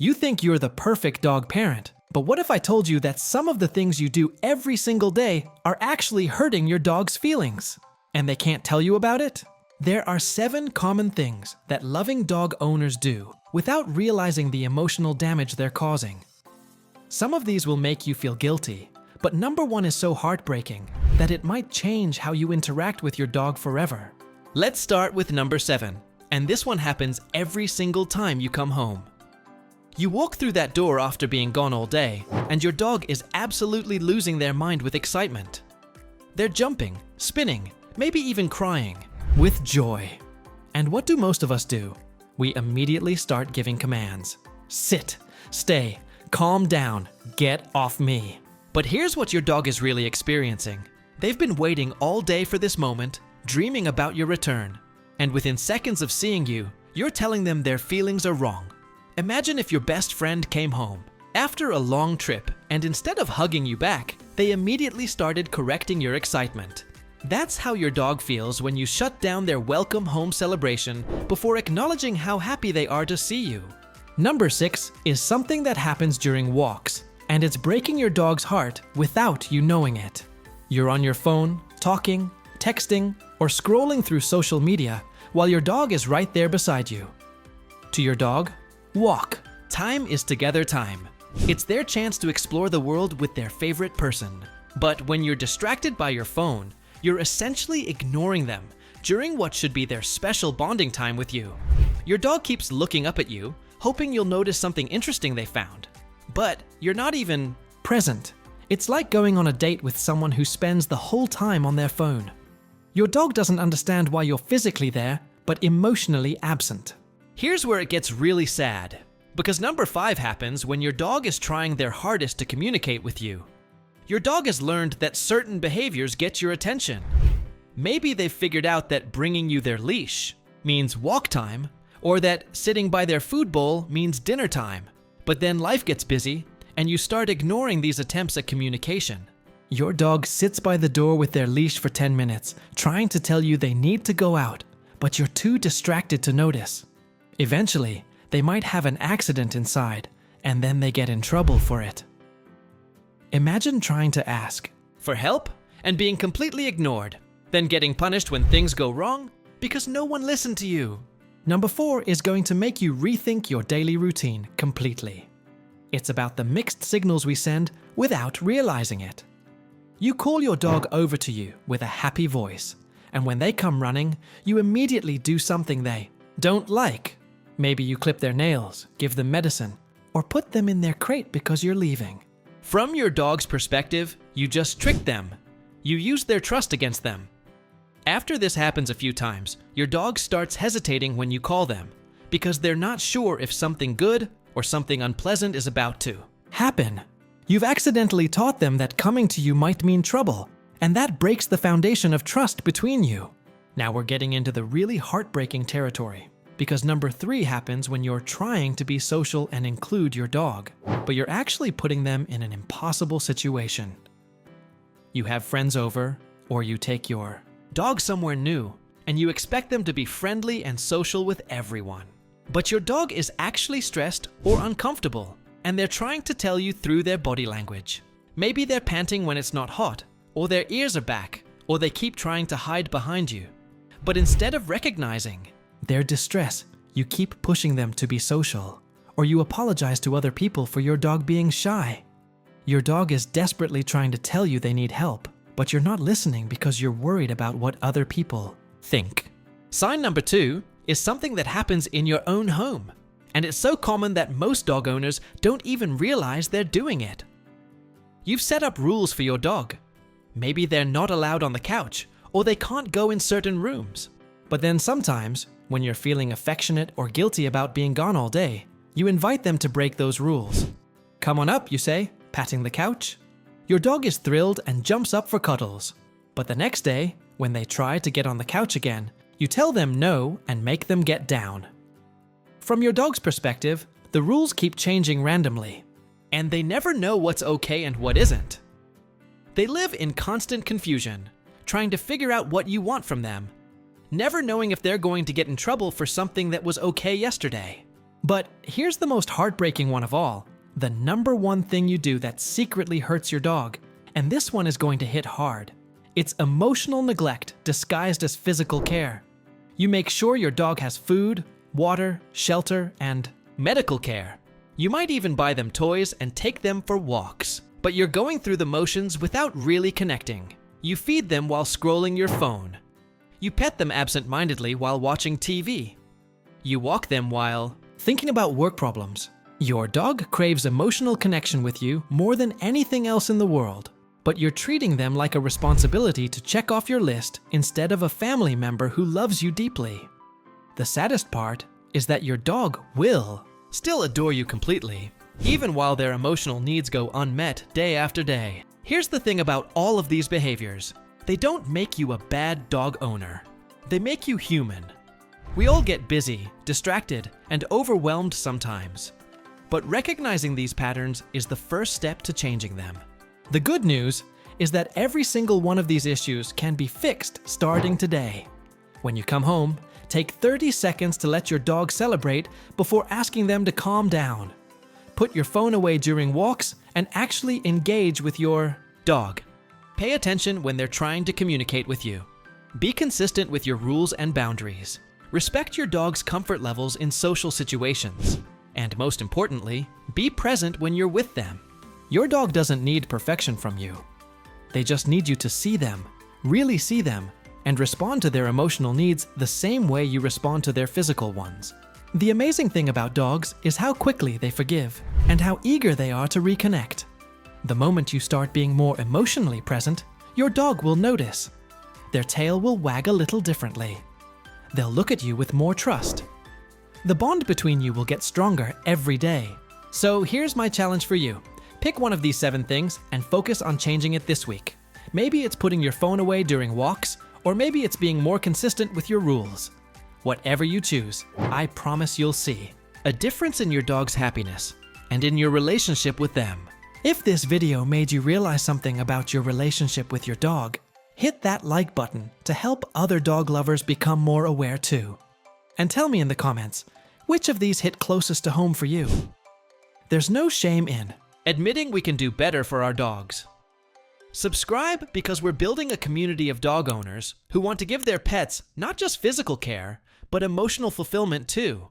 You think you're the perfect dog parent, but what if I told you that some of the things you do every single day are actually hurting your dog's feelings? And they can't tell you about it? There are 7 common things that loving dog owners do without realizing the emotional damage they're causing. Some of these will make you feel guilty, but number 1 is so heartbreaking that it might change how you interact with your dog forever. Let's start with number 7, and this one happens every single time you come home. You walk through that door after being gone all day, and your dog is absolutely losing their mind with excitement. They're jumping, spinning, maybe even crying, with joy. And what do most of us do? We immediately start giving commands. Sit, stay, calm down, get off me. But here's what your dog is really experiencing. They've been waiting all day for this moment, dreaming about your return. And within seconds of seeing you, you're telling them their feelings are wrong. Imagine if your best friend came home after a long trip, and instead of hugging you back, they immediately started correcting your excitement. That's how your dog feels when you shut down their welcome home celebration before acknowledging how happy they are to see you. Number 6 is something that happens during walks, and it's breaking your dog's heart without you knowing it. You're on your phone, talking, texting, or scrolling through social media while your dog is right there beside you. To your dog, walk. Time is together time. It's their chance to explore the world with their favorite person. But when you're distracted by your phone, you're essentially ignoring them during what should be their special bonding time with you. Your dog keeps looking up at you, hoping you'll notice something interesting they found. But you're not even present. It's like going on a date with someone who spends the whole time on their phone. Your dog doesn't understand why you're physically there, but emotionally absent. Here's where it gets really sad, because number 5 happens when your dog is trying their hardest to communicate with you. Your dog has learned that certain behaviors get your attention. Maybe they've figured out that bringing you their leash means walk time, or that sitting by their food bowl means dinner time. But then life gets busy, and you start ignoring these attempts at communication. Your dog sits by the door with their leash for 10 minutes, trying to tell you they need to go out, but you're too distracted to notice. Eventually, they might have an accident inside, and then they get in trouble for it. Imagine trying to ask for help and being completely ignored, then getting punished when things go wrong because no one listened to you. Number 4 is going to make you rethink your daily routine completely. It's about the mixed signals we send without realizing it. You call your dog over to you with a happy voice, and when they come running, you immediately do something they don't like. Maybe you clip their nails, give them medicine, or put them in their crate because you're leaving. From your dog's perspective, you just tricked them. You used their trust against them. After this happens a few times, your dog starts hesitating when you call them because they're not sure if something good or something unpleasant is about to happen. You've accidentally taught them that coming to you might mean trouble, and that breaks the foundation of trust between you. Now we're getting into the really heartbreaking territory, because number 3 happens when you're trying to be social and include your dog, but you're actually putting them in an impossible situation. You have friends over, or you take your dog somewhere new, and you expect them to be friendly and social with everyone. But your dog is actually stressed or uncomfortable, and they're trying to tell you through their body language. Maybe they're panting when it's not hot, or their ears are back, or they keep trying to hide behind you. But instead of recognizing their distress, you keep pushing them to be social, or you apologize to other people for your dog being shy. Your dog is desperately trying to tell you they need help, but you're not listening because you're worried about what other people think. Sign number 2 is something that happens in your own home, and it's so common that most dog owners don't even realize they're doing it. You've set up rules for your dog. Maybe they're not allowed on the couch, or they can't go in certain rooms. But then sometimes, when you're feeling affectionate or guilty about being gone all day, you invite them to break those rules. Come on up, you say, patting the couch. Your dog is thrilled and jumps up for cuddles. But the next day, when they try to get on the couch again, you tell them no and make them get down. From your dog's perspective, the rules keep changing randomly, and they never know what's okay and what isn't. They live in constant confusion, trying to figure out what you want from them, never knowing if they're going to get in trouble for something that was okay yesterday. But here's the most heartbreaking one of all, the number one thing you do that secretly hurts your dog, and this one is going to hit hard. It's emotional neglect disguised as physical care. You make sure your dog has food, water, shelter, and medical care. You might even buy them toys and take them for walks. But you're going through the motions without really connecting. You feed them while scrolling your phone. You pet them absent-mindedly while watching TV. You walk them while thinking about work problems. Your dog craves emotional connection with you more than anything else in the world, but you're treating them like a responsibility to check off your list instead of a family member who loves you deeply. The saddest part is that your dog will still adore you completely, even while their emotional needs go unmet day after day. Here's the thing about all of these behaviors. They don't make you a bad dog owner. They make you human. We all get busy, distracted, and overwhelmed sometimes. But recognizing these patterns is the first step to changing them. The good news is that every single one of these issues can be fixed starting today. When you come home, take 30 seconds to let your dog celebrate before asking them to calm down. Put your phone away during walks and actually engage with your dog. Pay attention when they're trying to communicate with you. Be consistent with your rules and boundaries. Respect your dog's comfort levels in social situations. And most importantly, be present when you're with them. Your dog doesn't need perfection from you. They just need you to see them, really see them, and respond to their emotional needs the same way you respond to their physical ones. The amazing thing about dogs is how quickly they forgive and how eager they are to reconnect. The moment you start being more emotionally present, your dog will notice. Their tail will wag a little differently. They'll look at you with more trust. The bond between you will get stronger every day. So here's my challenge for you. Pick one of these 7 things and focus on changing it this week. Maybe it's putting your phone away during walks, or maybe it's being more consistent with your rules. Whatever you choose, I promise you'll see a difference in your dog's happiness and in your relationship with them. If this video made you realize something about your relationship with your dog, hit that like button to help other dog lovers become more aware too. And tell me in the comments, which of these hit closest to home for you? There's no shame in admitting we can do better for our dogs. Subscribe because we're building a community of dog owners who want to give their pets not just physical care, but emotional fulfillment too.